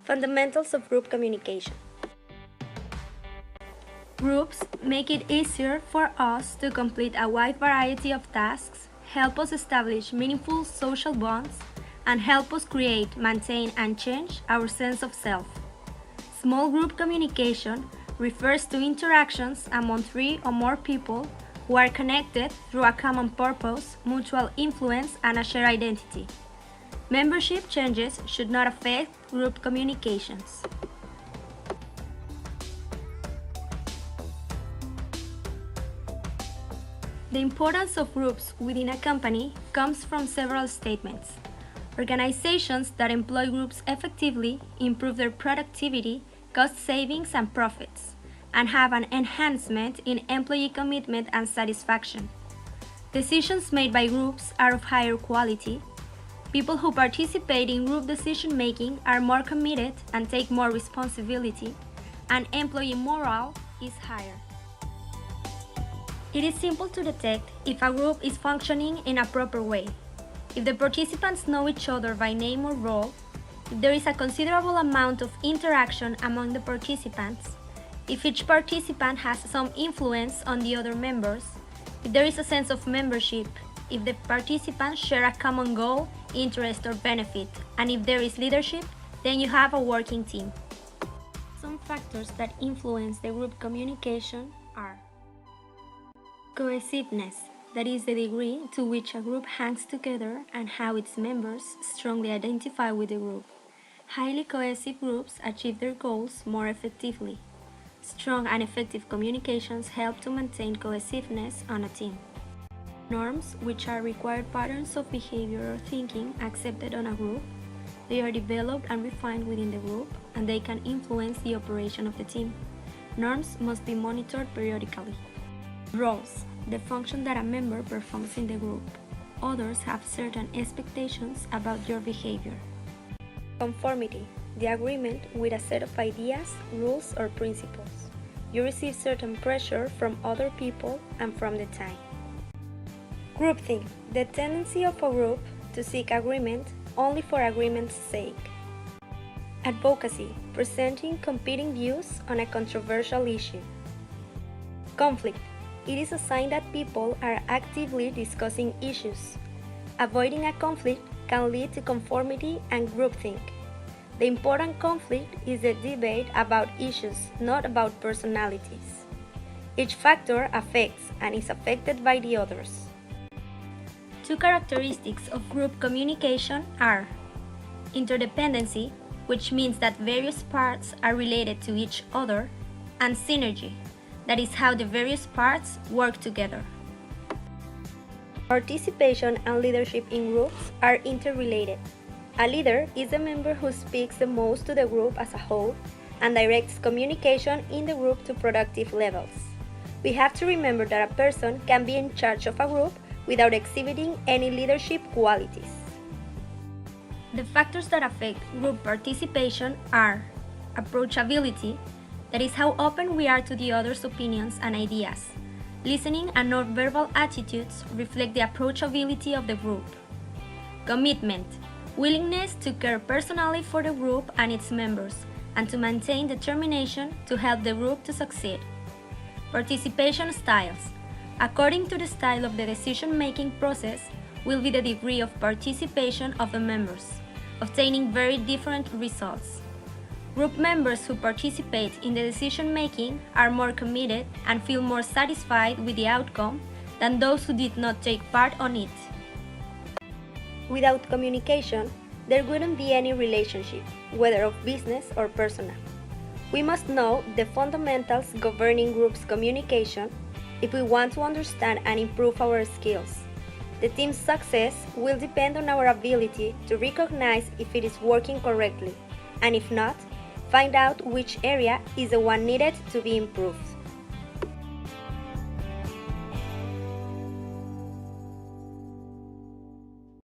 Fundamentals of group communication. Groups make it easier for us to complete a wide variety of tasks, help us establish meaningful social bonds, and help us create, maintain, and change our sense of self. Small group communication refers to interactions among 3 or more people who are connected through a common purpose, mutual influence, and a shared identity. Membership changes should not affect group communications. The importance of groups within a company comes from several statements. Organizations that employ groups effectively improve their productivity, cost savings, and profits, and have an enhancement in employee commitment and satisfaction. Decisions made by groups are of higher quality. People who participate in group decision-making are more committed and take more responsibility, and employee morale is higher. It is simple to detect if a group is functioning in a proper way. If the participants know each other by name or role, if there is a considerable amount of interaction among the participants, if each participant has some influence on the other members, if there is a sense of membership, if the participants share a common goal, interest, or benefit, and if there is leadership, then you have a working team. Some factors that influence the group communication are cohesiveness, that is the degree to which a group hangs together and how its members strongly identify with the group. Highly cohesive groups achieve their goals more effectively. Strong and effective communications help to maintain cohesiveness on a team. Norms, which are required patterns of behavior or thinking accepted on a group, they are developed and refined within the group, and they can influence the operation of the team. Norms must be monitored periodically. Roles, the function that a member performs in the group. Others have certain expectations about your behavior. Conformity, the agreement with a set of ideas, rules, or principles. You receive certain pressure from other people and from the time. Groupthink, the tendency of a group to seek agreement only for agreement's sake. Advocacy, presenting competing views on a controversial issue. Conflict, it is a sign that people are actively discussing issues. Avoiding a conflict can lead to conformity and groupthink. The important conflict is the debate about issues, not about personalities. Each factor affects and is affected by the others. Two characteristics of group communication are interdependency, which means that various parts are related to each other, and synergy, that is how the various parts work together. Participation and leadership in groups are interrelated. A leader is a member who speaks the most to the group as a whole and directs communication in the group to productive levels. We have to remember that a person can be in charge of a group without exhibiting any leadership qualities. The factors that affect group participation are approachability, that is how open we are to the other's opinions and ideas. Listening and non-verbal attitudes reflect the approachability of the group. Commitment, willingness to care personally for the group and its members, and to maintain determination to help the group to succeed. Participation styles, according to the style of the decision-making process, will be the degree of participation of the members, obtaining very different results. Group members who participate in the decision-making are more committed and feel more satisfied with the outcome than those who did not take part on it. Without communication, there wouldn't be any relationship, whether of business or personal. We must know the fundamentals governing groups' communication if we want to understand and improve our skills. The team's success will depend on our ability to recognize if it is working correctly, and if not, find out which area is the one needed to be improved.